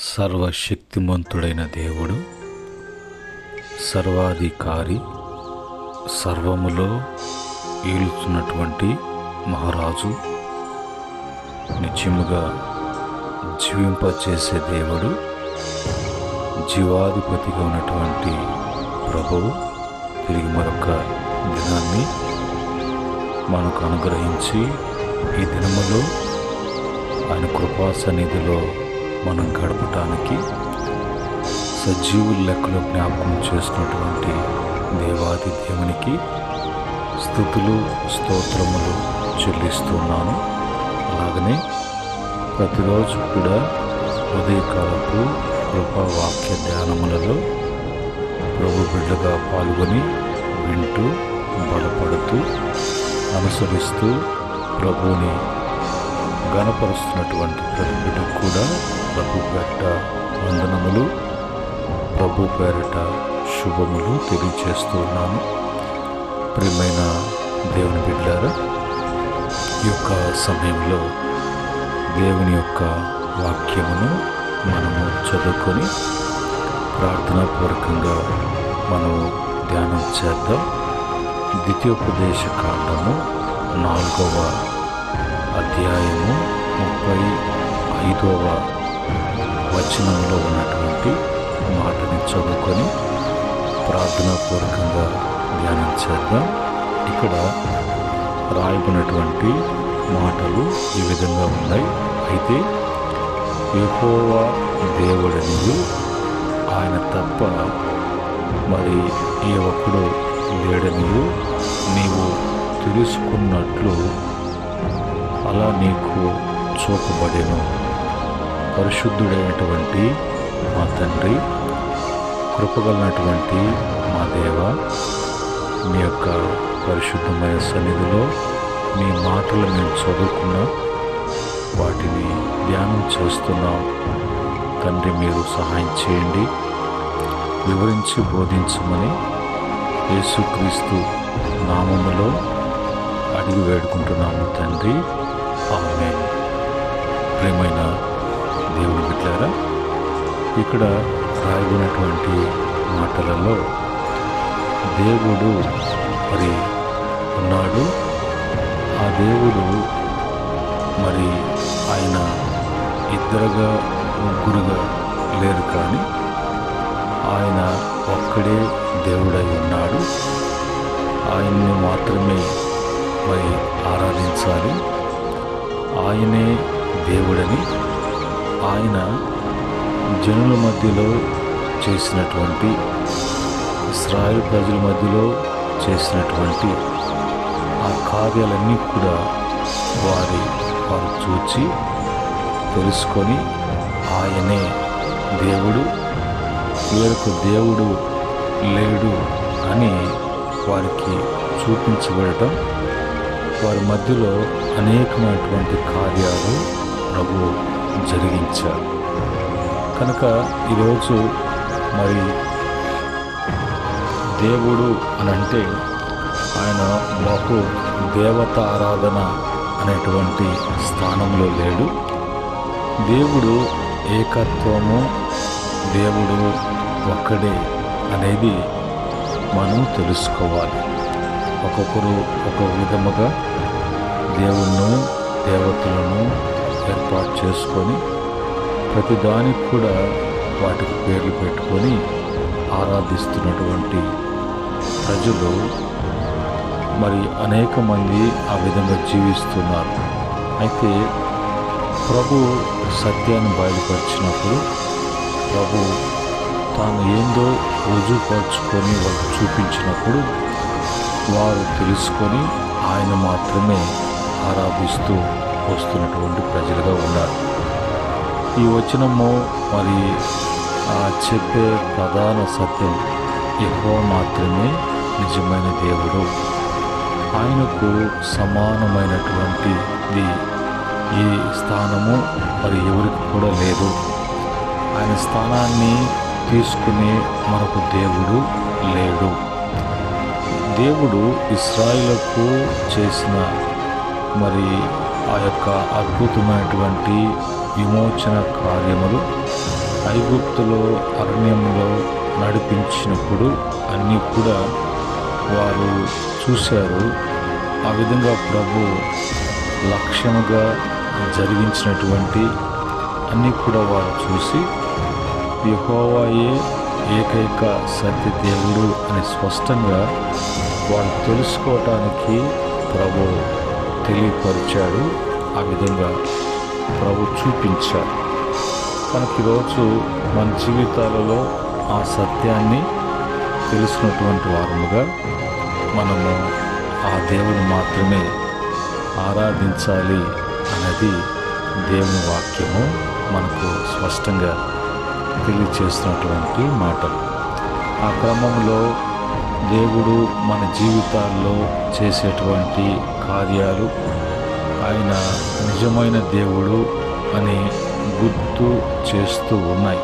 సర్వశక్తిమంతుడైన దేవుడు, సర్వాధికారి, సర్వములో ఏలుతున్నటువంటి మహారాజు, నిత్యముగా జీవింపచేసే దేవుడు, జీవాధిపతిగా ఉన్నటువంటి ప్రభువు తిరిగి మరొక దినాన్ని మనకు అనుగ్రహించి ఈ దినములో ఆయన కృపా సన్నిధిలో మనం గడపటానికి సజీవుల లెక్కలో జ్ఞాపకం చేసినటువంటి దేవాది దేవునికి స్తుతులు స్తోత్రములు చెల్లిస్తున్నాను. అలాగనే ప్రతిరోజు కూడా ఉదయకాలపు కృపా వాక్య ధ్యానములలో ప్రభు బిడ్డగా పాల్గొని వింటూ బలపడుతూ అనుసరిస్తూ ప్రభువుని గణపరుస్తున్నటువంటి ప్రతి బిడ్డకు కూడా ప్రభు పేరిట వందనములు, ప్రభు పేరిట శుభములు తెలియచేస్తూ ఉన్నాను. ప్రియమైన దేవుని బిడ్డలారా, ఈ యొక్క సమయంలో దేవుని యొక్క వాక్యమును మనము చదువుకొని ప్రార్థనాపూర్వకంగా మనము ధ్యానం చేద్దాం. ద్వితీయోపదేశ కాండము 4వ అధ్యాయము 35వ వచనంలో ఉన్నటువంటి మాటని చదువుకొని ప్రార్థనాపూర్వకంగా ధ్యానం చేద్దాం. ఇక్కడ రాయబడినటువంటి మాటలు ఈ విధంగా ఉన్నాయి. అయితే యెహోవా దేవుడనియు ఆయన తప్ప మరి ఏ ఒక్కడు లేడనియు నీవు తెలుసుకున్నట్లు అలా నీకు చూపబడెను. పరిశుద్ధుడైనటువంటి మా తండ్రి, కృపగలనటువంటి మా దేవ, మీ యొక్క పరిశుద్ధమైన సన్నిధిలో మీ మాటలు మేము చదువుకున్నాం, వాటిని ధ్యానం చేస్తున్నాం. తండ్రి, మీరు సహాయం చేయండి, వివరించి బోధించమని యేసుక్రీస్తు నామములో అడిగి వేడుకుంటున్నాము తండ్రి, ఆమేన్. ప్రియమైన దేవుని బిడ్డలారా, ఇక్కడ రాయబడినటువంటి మాటలలో దేవుడు మరి ఉన్నాడు. ఆ దేవుడు మరి ఆయన ఇద్దరుగా ముగ్గురుగా లేరు, కానీ ఆయన ఒక్కడే దేవుడై ఉన్నాడు. ఆయన్ని మాత్రమే మరి ఆరాధించాలి. ఆయనే దేవుడని ఆయన జనుల మధ్యలో చేసినటువంటి, ఇశ్రాయేలు ప్రజల మధ్యలో చేసినటువంటి ఆ కార్యాలన్నీ కూడా వారు చూచి తెలుసుకొని ఆయనే దేవుడు, వేరొక దేవుడు లేడు అని వారికి చూపించబడటం, వారి మధ్యలో అనేకమైనటువంటి కార్యాలు ప్రభు జరిగించారు. కనుక ఈరోజు మరి దేవుడు అని అంటే ఆయన బహు దేవత ఆరాధన అనేటువంటి స్థానంలో లేడు. దేవుడు ఏకత్వము, దేవుడు ఒక్కడే అనేది మనం తెలుసుకోవాలి. ఒక్కొక్కరు ఒక విధముగా దేవుణ్ణి దేవతలను ఏర్పాటు చేసుకొని ప్రతిదానికి కూడా వాటికి పేర్లు పెట్టుకొని ఆరాధిస్తున్నటువంటి ప్రజలు మరి అనేక మంది ఆ విధంగా జీవిస్తున్నారు. అయితే ప్రభు సత్యాన్ని బయలుపరిచినప్పుడు ప్రభు తాను ఏందో రుజువుపరుచుకొని వాళ్ళకు చూపించినప్పుడు వారు తెలుసుకొని ఆయన మాత్రమే ఆరాధిస్తూ వస్తున్నటువంటి ప్రజలుగా ఉన్నారు. ఈ వచనము మరి చెప్పే ప్రధాన సత్యం, యెహోవా మాత్రమే నిజమైన దేవుడు, ఆయనకు సమానమైనటువంటిది ఈ స్థానము మరి ఎవరికి కూడా లేదు. ఆయన స్థానాన్ని తీసుకునే మరొక దేవుడు లేడు. దేవుడు ఇశ్రాయేలుకు చేసిన మరి ఆ యొక్క అద్భుతమైనటువంటి విమోచన కార్యములు ఐగుప్తులో అరణ్యంలో నడిపించినప్పుడు అన్నీ కూడా వారు చూశారు. ఆ విధంగా ప్రభు లక్ష్యముగా జరిగించినటువంటి అన్నీ కూడా వారు చూసి యెహోవాయే ఏకైక సత్య దేవుడు అని స్పష్టంగా వాళ్ళు తెలుసుకోవటానికి ప్రభు తెలియపరిచాడు. ఆ విధంగా ప్రభు చూపించాడు. మనకి ఈరోజు మన జీవితాలలో ఆ సత్యాన్ని తెలుసుకున్నటువంటి వారముగా మనము ఆ దేవుని మాత్రమే ఆరాధించాలి అన్నది దేవుని వాక్యము మనకు స్పష్టంగా తెలియచేస్తున్నటువంటి మాటలు. ఆ క్రమంలో దేవుడు మన జీవితాల్లో చేసేటువంటి కార్యాలు ఆయన నిజమైన దేవుడు అని గుర్తు చేస్తూ ఉన్నాయి.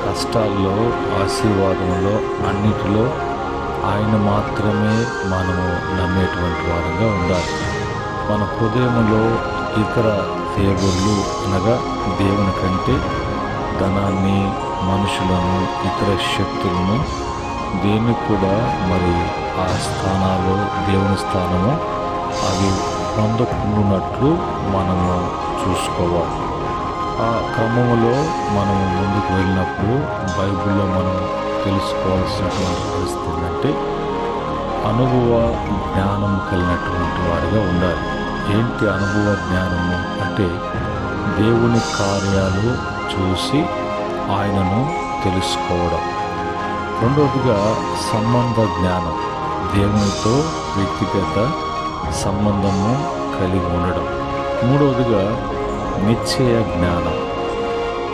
కష్టాల్లో, ఆశీర్వాదంలో, అన్నిటిలో ఆయన మాత్రమే మనము నమ్మేటువంటి వారంగా ఉండాలి. మన హృదయంలో ఇతర దేవుళ్ళు అనగా దేవుని కంటే ధనాన్ని, మనుషులను, ఇతర శక్తులను దేన్ని కూడా మరి ఆ స్థానాలు దేవుని స్థానము అవి పొందకుండానట్లు మనము చూసుకోవాలి. ఆ క్రమంలో మనము ముందుకు వెళ్ళినప్పుడు బైబిల్లో మనం తెలుసుకోవాల్సినటువంటి పరిస్థితి ఏంటంటే అనుభవ జ్ఞానం కలిగినటువంటి వారిగా ఉండాలి. ఏంటి అనుభవ జ్ఞానము అంటే దేవుని కార్యాలు చూసి ఆయనను తెలుసుకోవడం. రెండవదిగా సంబంధ జ్ఞానం, దేవునితో వ్యక్తిగత సంబంధము కలిగి ఉండడం. మూడవదిగా నిశ్చయ జ్ఞానం.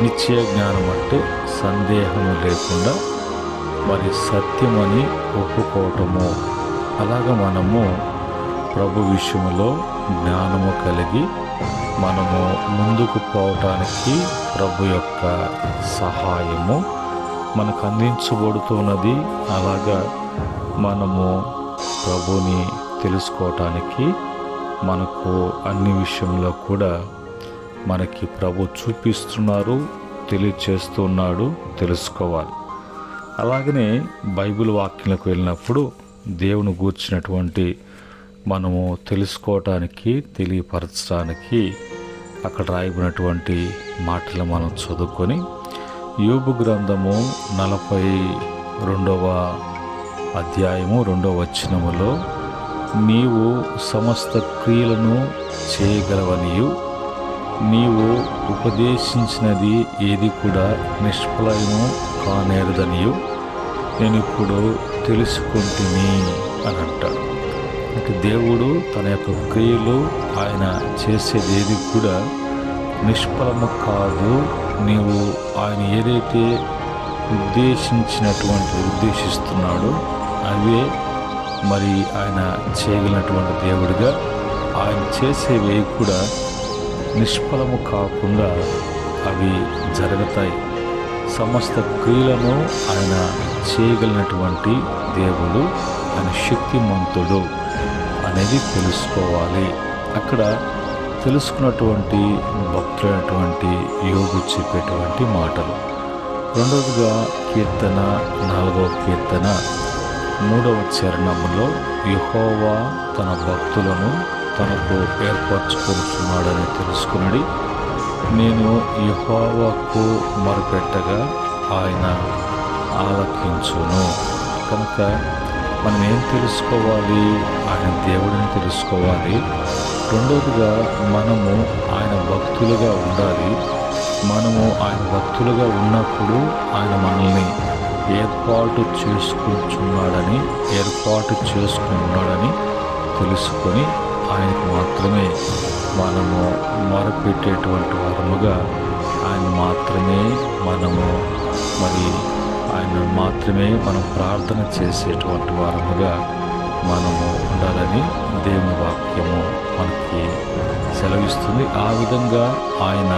నిశ్చయ జ్ఞానం అంటే సందేహము లేకుండా మరి సత్యమని ఒప్పుకోవటము. అలాగా మనము ప్రభు విషయంలో జ్ఞానము కలిగి మనము ముందుకు పోవటానికి ప్రభు యొక్క సహాయము మనకు అందించబడుతున్నది. అలాగా మనము ప్రభుని తెలుసుకోవటానికి మనకు అన్ని విషయంలో కూడా మనకి ప్రభు చూపిస్తున్నారు, తెలియచేస్తున్నాడు, తెలుసుకోవాలి. అలాగనే బైబిల్ వాక్యంలోకి వెళ్ళినప్పుడు దేవుని గూర్చినటువంటి మనము తెలుసుకోవటానికి, తెలియపరచడానికి అక్కడ రాయబడినటువంటి మాటలు మనం చదువుకొని యోబు గ్రంథము 42వ అధ్యాయము 2వ వచనములో నీవు సమస్త క్రియలను చేయగలవనియు నీవు ఉపదేశించినది ఏది కూడా నిష్ఫలము కానేరదనియు నేను ఇప్పుడు తెలుసుకుంటుని అని అంటాడు. అంటే దేవుడు తన యొక్క క్రియలు ఆయన చేసేది ఏది కూడా నిష్ఫలము కాదు. నీవు ఆయన ఏదైతే ఉద్దేశిస్తున్నాడో అవే మరి ఆయన చేయగలిగినటువంటి దేవుడిగా ఆయన చేసేవి కూడా నిష్ఫలము కాకుండా అవి జరుగుతాయి. సమస్త క్రియలను ఆయన చేయగలిగినటువంటి దేవుడు, ఆయన శక్తిమంతుడు అనేది తెలుసుకోవాలి. అక్కడ తెలుసుకున్నటువంటి భక్తులైనటువంటి యోగు చెప్పేటువంటి మాటలు. రెండవదిగా కీర్తన 4వ కీర్తన 3వ చరణంలో యెహోవా తన భక్తులను తనకు ఏర్పరచుకుంటున్నాడని తెలుసుకున్నది. నేను యెహోవాకు మొరపెట్టగా ఆయన ఆలకించును. కనుక మనం ఏం తెలుసుకోవాలి? ఆయన దేవుడిని తెలుసుకోవాలి. రెండవదిగా మనము ఆయన భక్తులుగా ఉండాలి. మనము ఆయన భక్తులుగా ఉన్నప్పుడు ఆయన మనల్ని ఏర్పాటు చేసుకున్నాడని తెలుసుకొని ఆయనకు మాత్రమే మనము మొరపెట్టేటువంటి వారముగా ఆయన మాత్రమే మనం ప్రార్థన చేసేటువంటి వారముగా మనము ఉండాలని దేవుని వాక్యము మనకి సెలవిస్తుంది. ఆ విధంగా ఆయన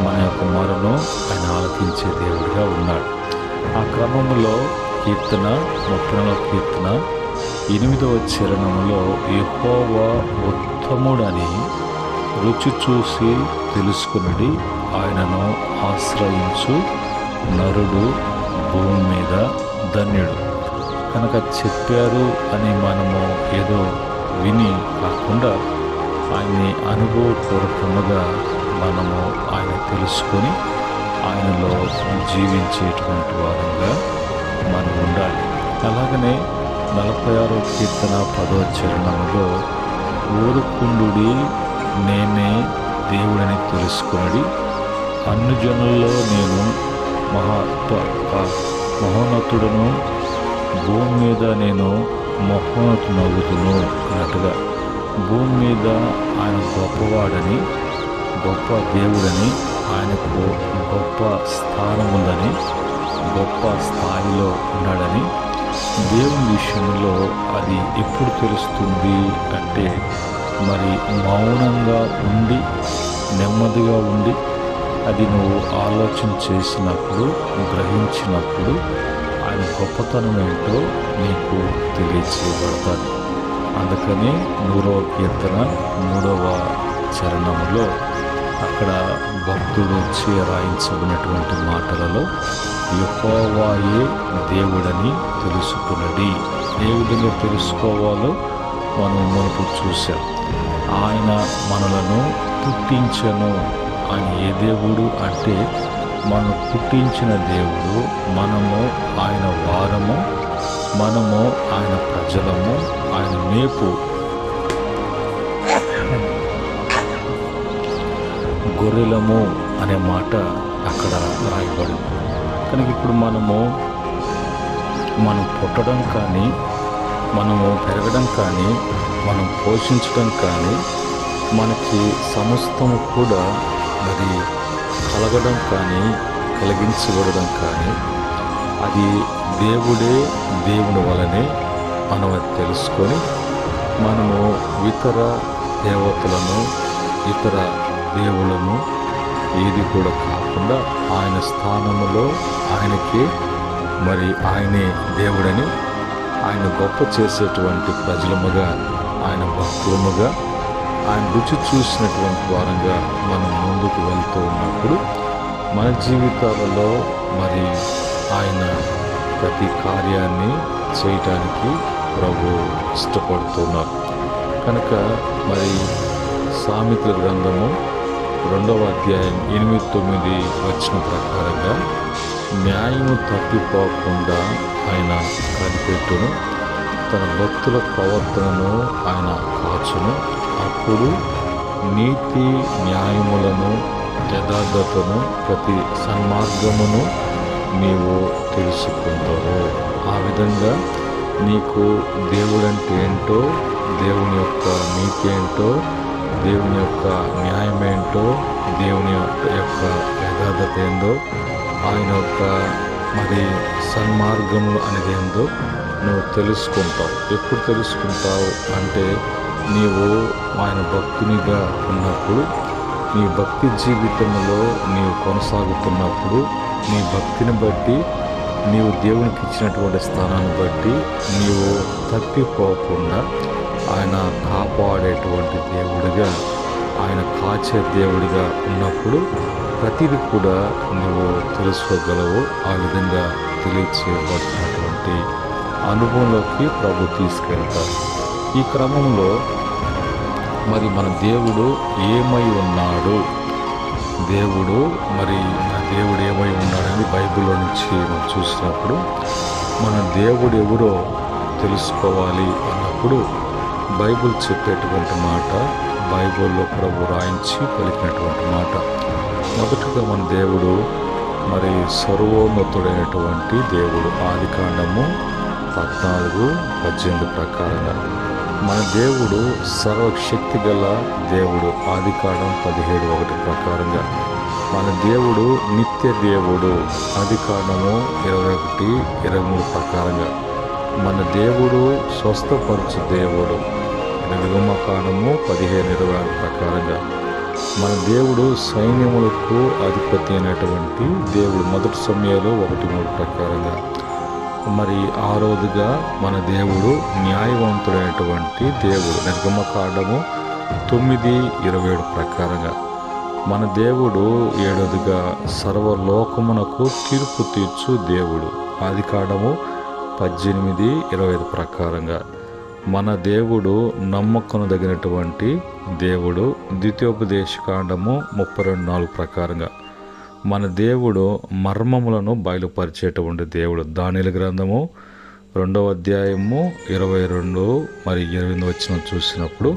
మన యొక్క మొరను ఆయన ఆలకించే దేవుడిగా ఉన్నాడు. ఆ క్రమంలో కీర్తన 34వ కీర్తన 8వ చరణంలో యెహోవా ఉత్తముడని రుచి చూసి తెలుసుకుని ఆయనను ఆశ్రయించు నరుడు భూమి మీద ధన్యుడు. కనుక చెప్పారు అని మనము ఏదో విని కాకుండా ఆయన్ని అనుభవపూర్వకముగా మనము ఆయన తెలుసుకొని ఆయనలో జీవించేటువంటి వారంగా మనం ఉండాలి. అలాగనే 46వ కీర్తన 10వ చరణంలో ఊరుకుండుడి నేనే దేవుడని తెలుసుకునడి, అన్ని జనుల్లో నేను మహోన్నతుడను, భూమి మీద నేను మహోన్నతునగుదును అన్నట్టుగా భూమి మీద ఆయన గొప్పవాడని, గొప్ప దేవుడని, ఆయనకు గొప్ప స్థానం ఉందని, గొప్ప స్థాయిలో ఉన్నాడని దేవుని విషయంలో అది ఎప్పుడు తెలుస్తుంది అంటే మరి మౌనంగా ఉండి నెమ్మదిగా ఉండి అది నువ్వు ఆలోచన చేసినప్పుడు గ్రహించినప్పుడు ఆయన గొప్పతనం ఏంటో నీకు తెలియచేయబడతాడు. అందుకని 100వ కీర్తన 3వ చరణంలో అక్కడ భక్తుడు వచ్చి రాయించబడినటువంటి మాటలలో యెహోవాయే దేవుడని తెలుసుకున్నది. ఏ విధంగా తెలుసుకోవాలో మనం మునుపు చూసాం. ఆయన మనలను పుట్టించను. ఆయన ఏ దేవుడు అంటే మనం పుట్టించిన దేవుడు. మనము ఆయన వారము, మనము ఆయన ప్రజలము, ఆయన మేపు గొర్రెలము అనే మాట అక్కడ రాయబడింది. కనుక ఇప్పుడు మనం పుట్టడం కానీ, మనము పెరగడం కానీ, మనం పోషించడం కానీ, మనకి సమస్తము కూడా మరి కలగడం కానీ, కలిగించబడడం కానీ అది దేవుడే, దేవుని వలనే మనం తెలుసుకొని మనము ఇతర దేవతలను, ఇతర దేవులను ఏది కూడా కాకుండా ఆయన స్థానములో ఆయనకి మరి ఆయనే దేవుడని ఆయన గొప్ప చేసేటువంటి ప్రజలముగా, ఆయన భక్తులముగా, ఆయన రుచి చూసినటువంటి వారంగా మనం ముందుకు వెళ్తూ ఉన్నప్పుడు మన జీవితాలలో మరి ఆయన ప్రతి కార్యాన్ని చేయటానికి ప్రభు ఇష్టపడుతున్నారు. కనుక మరి సామెతల గ్రంథము 2వ అధ్యాయం 8-9 వచ్చిన ప్రకారంగా న్యాయము తప్పిపోకుండా ఆయన కనిపెట్టును, తన భక్తుల ప్రవర్తనను ఆయన కాచును. అప్పుడు నీతి న్యాయములను, యథార్థతను, ప్రతి సన్మార్గమును నీవు తెలుసుకుంటావు. ఆ విధంగా నీకు దేవుడంటే ఏంటో, దేవుని యొక్క నీతి ఏంటో, దేవుని యొక్క న్యాయం ఏంటో, దేవుని యొక్క యథార్థత ఏందో, ఆయన యొక్క మరి సన్మార్గము అనేది ఏందో నువ్వు తెలుసుకుంటావు. ఎప్పుడు తెలుసుకుంటావు అంటే నీవు ఆయన భక్తునిగా ఉన్నప్పుడు, నీ భక్తి జీవితంలో నీవు కొనసాగుతున్నప్పుడు, నీ భక్తిని బట్టి, నీవు దేవునికి ఇచ్చినటువంటి స్థానాన్ని బట్టి నీవు తప్పిపోకుండా ఆయన కాపాడేటువంటి దేవుడిగా, ఆయన కాచే దేవుడిగా ఉన్నప్పుడు ప్రతిదీ కూడా నువ్వు తెలుసుకోగలవు. ఆ విధంగా తెలియచేయబడుతున్నటువంటి అనుభవంలోకి ప్రభు తీసుకెళ్తారు. ఈ క్రమంలో మరి మన దేవుడు ఏమై ఉన్నాడు, దేవుడు ఏమై ఉన్నాడని బైబిల్లో నుంచి మనం చూసినప్పుడు మన దేవుడు ఎవరో తెలుసుకోవాలి అన్నప్పుడు బైబిల్ చెప్పేటువంటి మాట, బైబిల్లో ప్రభు రాయించి పలికినటువంటి మాట. మొదటగా మన దేవుడు మరి సర్వోన్నతుడైనటువంటి దేవుడు. ఆదికాండము 14:18 ప్రకారంగా మన దేవుడు సర్వశక్తి గల దేవుడు. ఆదికాండం 17:1 ప్రకారంగా మన దేవుడు నిత్య దేవుడు. ఆదికాండము 21:23 ప్రకారంగా మన దేవుడు స్వస్థపరచు దేవుడు. నిర్గమకాండము 15:26 ప్రకారంగా మన దేవుడు సైన్యములకు అధిపతి అయినటువంటి దేవుడు. మొదటి సమయాలు 1:3 ప్రకారంగా మరి ఆరోదుగా మన దేవుడు న్యాయవంతుడైనటువంటి దేవుడు. నిర్గమకాండము 9:27 ప్రకారంగా మన దేవుడు ఏడవదిగా సర్వలోకమునకు తీర్పు తీర్చు దేవుడు. ఆదికాండము 18:25 ప్రకారంగా మన దేవుడు నమ్మకముదగినటువంటి దేవుడు. ద్వితీయోపదేశకాండము 32:4 ప్రకారంగా మన దేవుడు మర్మములను బయలుపరిచేటువంటి దేవుడు. దానియేలు గ్రంథము 2వ అధ్యాయము 22 మరియు 28 వచనం చూసినప్పుడు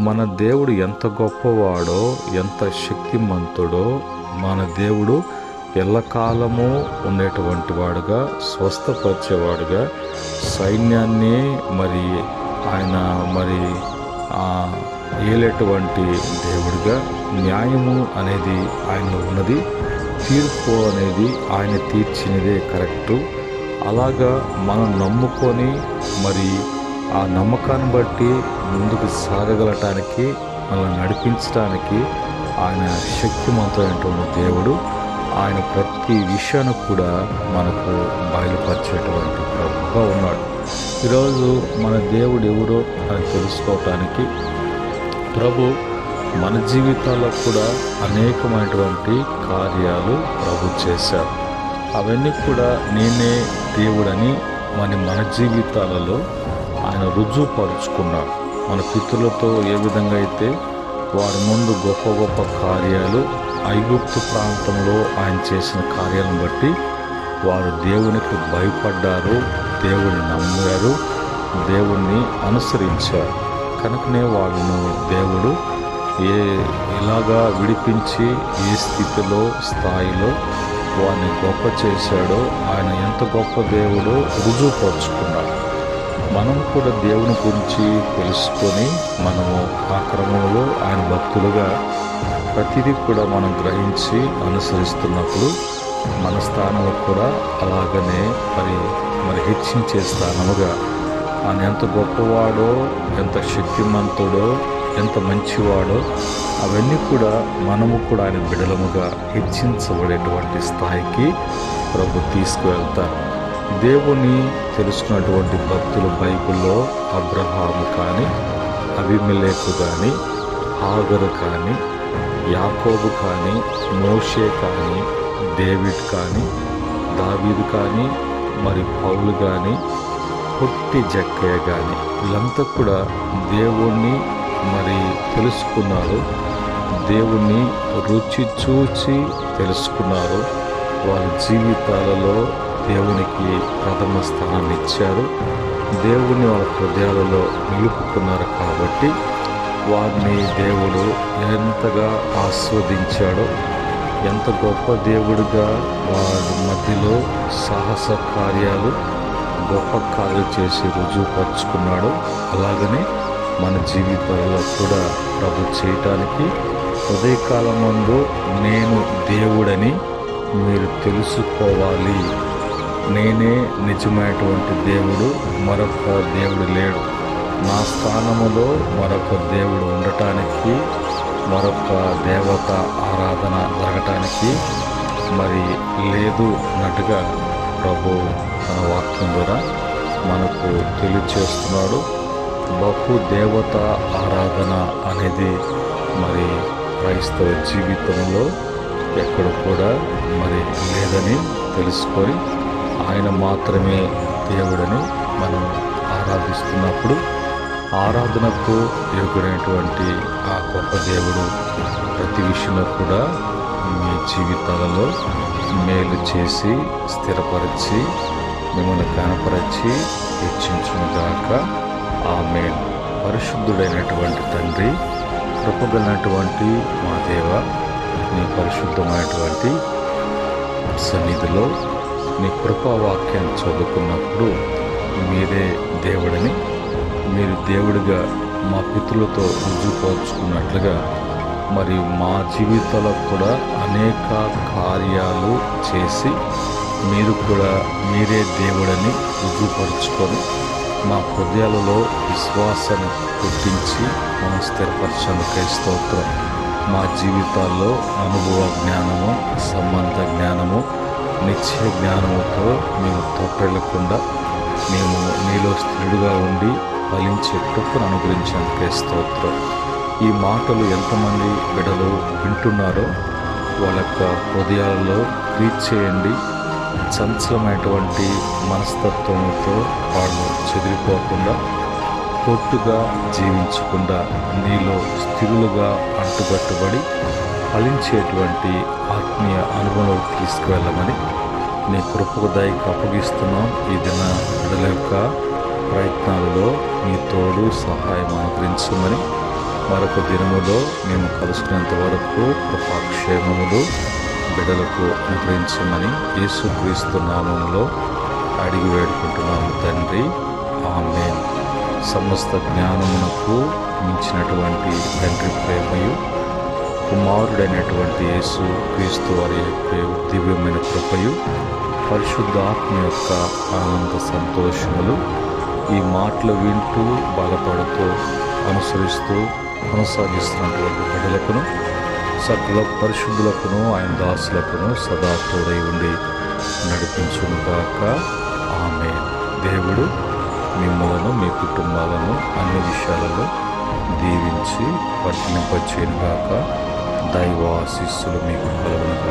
మన దేవుడు ఎంత గొప్పవాడో, ఎంత శక్తిమంతుడో, మన దేవుడు ఎల్లకాలము ఉండేటువంటి వాడుగా, స్వస్థపరిచేవాడుగా, సైన్యాన్ని ఆయన ఏలేటువంటి దేవుడిగా, న్యాయము అనేది ఆయనలో ఉన్నది, తీర్పు అనేది ఆయన తీర్చినదే కరెక్టు. అలాగా మనం నమ్ముకొని ఆ నమ్మకాన్ని బట్టి ముందుకు సాగగలటానికి, మనల్ని నడిపించడానికి ఆయన శక్తిమంతుడైనటువంటి దేవుడు. ఆయన ప్రతి విషయాన్ని కూడా మనకు బయలుపరిచేటువంటి ప్రభుగా ఉన్నాడు. ఈరోజు మన దేవుడు ఎవరో అని తెలుసుకోవటానికి ప్రభు మన జీవితాల్లో కూడా అనేకమైనటువంటి కార్యాలు ప్రభు చేశారు. అవన్నీ కూడా నేనే దేవుడని మన జీవితాలలో ఆయన రుజువుపరుచుకున్నాడు. మన పితరులతో ఏ విధంగా అయితే వారి ముందు గొప్ప గొప్ప కార్యాలు ఐగుప్తు ప్రాంతంలో ఆయన చేసిన కార్యాలను బట్టి వారు దేవునికి భయపడ్డారు, దేవుని నమ్మారు, దేవుణ్ణి అనుసరించారు. కనుకనే వాళ్ళను దేవుడు ఎలాగా విడిపించి ఏ స్థితిలో, స్థాయిలో వారిని గొప్ప చేశాడో, ఆయన ఎంత గొప్ప దేవుడో రుజువుపరుచుకున్నాడు. మనం కూడా దేవుని గురించి తెలుసుకొని మనము ఆ క్రమంలో ఆయన భక్తులుగా ప్రతిదీ కూడా మనం గ్రహించి అనుసరిస్తున్నప్పుడు మన స్థానం కూడా అలాగనే హెచ్చించే స్థానముగా ఆయన ఎంత గొప్పవాడో, ఎంత శక్తిమంతుడో, ఎంత మంచివాడో అవన్నీ కూడా మనము కూడా ఆయన బిడలముగా హెచ్చించబడేటువంటి స్థాయికి ప్రభు తీసుకువెళ్తారు. దేవుని తెలుసుకున్నటువంటి భక్తులు బైబిల్లో అబ్రహాము కానీ, అబీమెలెకు కానీ, హాగరు కానీ, యాకోబు కానీ, మోషే కానీ, డేవిడ్ కానీ, దావీదు కానీ, పౌలు కానీ, పొట్టి జక్కయ్య కానీ, వీళ్ళంతా కూడా దేవుణ్ణి తెలుసుకున్నారు. దేవుణ్ణి రుచి చూచి తెలుసుకున్నారు. వారి జీవితాలలో దేవునికి ప్రథమ స్థానాన్ని ఇచ్చారు. దేవుణ్ణి వాళ్ళ హృదయాలలో నిలుపుకున్నారు. కాబట్టి వారిని దేవుడు ఎంతగా ఆస్వాదించాడో, ఎంత గొప్ప దేవుడిగా వారి మధ్యలో సాహస కార్యాలు, గొప్ప కార్యాలు చేసి రుజువుపరుచుకున్నాడు. అలాగనే మన జీవితాల్లో కూడా ప్రభు చేయటానికి ఉదయకాలం ముందు నేను దేవుడని మీరు తెలుసుకోవాలి. నేనే నిజమైనటువంటి దేవుడు, మరొక దేవుడు లేడు. నా స్థానములో మరొక దేవుడు ఉండటానికి, మరొక దేవత ఆరాధన జరగటానికి లేదు అన్నట్టుగా ప్రభు తన వాక్యం ద్వారా మనకు తెలియచేస్తున్నాడు. బహు దేవత ఆరాధన అనేది క్రైస్తవ జీవితంలో ఎక్కడ కూడా లేదని తెలుసుకొని ఆయన మాత్రమే దేవుడని మనం ఆరాధిస్తున్నప్పుడు ఆరాధనకు యోగ్యుడైనటువంటి ఆ గొప్ప దేవుడు ప్రతి విషయంలో కూడా మీ జీవితాలలో మేలు చేసి స్థిరపరిచి మిమ్మల్ని కనపరిచి హెచ్చించునుగాక. ఆమేన్. పరిశుద్ధుడైనటువంటి తండ్రి, కృపగలైనటువంటి మా దేవ, నీ పరిశుద్ధమైనటువంటి సన్నిధిలో నీ కృపావాక్యాన్ని చదువుకున్నప్పుడు మీరే దేవుడని, మీరు దేవుడిగా మా పితరులతో రుజువుపరుచుకున్నట్లుగా మా జీవితాల్లో కూడా అనేక కార్యాలు చేసి మీరు కూడా మీరే దేవుడని రుజువుపరుచుకొని మా హృదయాలలో విశ్వాసాన్ని పుట్టించి మనం స్థిరపరచడానికి స్తోత్రం. మా జీవితాల్లో అనుభవ జ్ఞానము, సంబంధ జ్ఞానము, నిశ్చయ జ్ఞానముతో మేము తొట్టెళ్ళకుండా మేము నీలో స్థిరుడుగా ఉండి ఫలించే కృపను అనుగ్రహించడానికి స్తోత్రం. ఈ మాటలు ఎంతమంది బిడ్డలు వింటున్నారో వాళ్ళ యొక్క హృదయాలలో క్రియేట్ చేయండి. చంచలమైనటువంటి మనస్తత్వంతో వాళ్ళు చెదిరిపోకుండా, పొట్టుగా జీవించకుండా నీలో స్థిరులుగా అంటుకట్టుబడి ఫలించేటువంటి ఆత్మీయ అనుభవంలోకి తీసుకువెళ్ళమని నీ కృపకు దయకు అప్పగిస్తున్నాం. ఈ దిన బిడ్డల యొక్క ప్రయత్నాలలో నీ తోడు సహాయం అనుగ్రహించమని, మరొక దినములో మేము కలుసుకునేంత వరకు కృపాక్షేమములు బిడ్డలకు అనుగ్రహించమని యేసుక్రీస్తు నామములో అడిగి వేడుకుంటున్నాము తండ్రి. ఆమేన్. సమస్త జ్ఞానమునకు మించినటువంటి తండ్రి ప్రేమయు, కుమారుడైనటువంటి యేసు క్రీస్తు వారి యొక్క దివ్యమైన కృపయు, పరిశుద్ధాత్మ యొక్క ఆనంద సంతోషములు ఈ మాటలు వింటూ బలపడుతూ అనుసరిస్తూ కొనసాగిస్తున్నటువంటి బిడ్డలకును, సకల పరిశుద్ధులకును, ఆయన దాసులకును సదా తోడై ఉండి నడిపించునుగాక. ఆమేన్. దేవుడు మిమ్మలను, మీ కుటుంబాలను అన్ని విషయాలలో దీవించి వర్తింపచేయునుగాక. దైవాశీస్సులు మీకు కలుగునుగాక.